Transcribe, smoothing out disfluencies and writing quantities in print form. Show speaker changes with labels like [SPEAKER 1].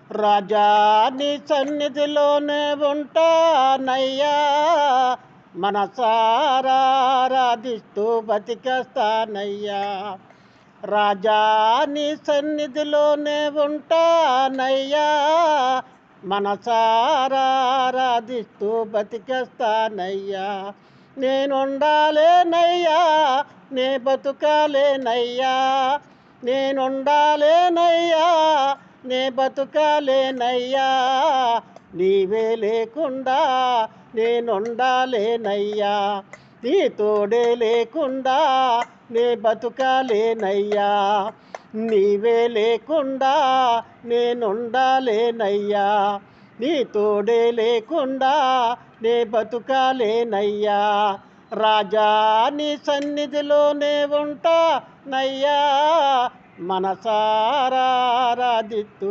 [SPEAKER 1] రాజా నీ సన్నిధిలోనే ఉంటానయ్యా, మనసారా ఆరాధిస్తూ బతికేస్తానయ్యా. రాజా నీ సన్నిధిలోనే ఉంటానయ్యా, మనసారా ఆరాధిస్తూ బతికేస్తానయ్యా. నేనుండాలేనయ్యా, నే బతుకాలేనయ్యా, నేనుండాలేనయ్యా, నే బతుకాలేనయ్యా. నీవే లేకుండా నేనుండాలేనయ్యా, నీ తోడే లేకుండా నే బతుకాలేనయ్యా. నీవే లేకుండా నేనుండాలేనయ్యా, నీ తోడే లేకుండా నే బతుకాలేనయ్యా. రాజా నీ సన్నిధిలోనే ఉంటానయ్యా, మనసారా ఆరాధిస్తూ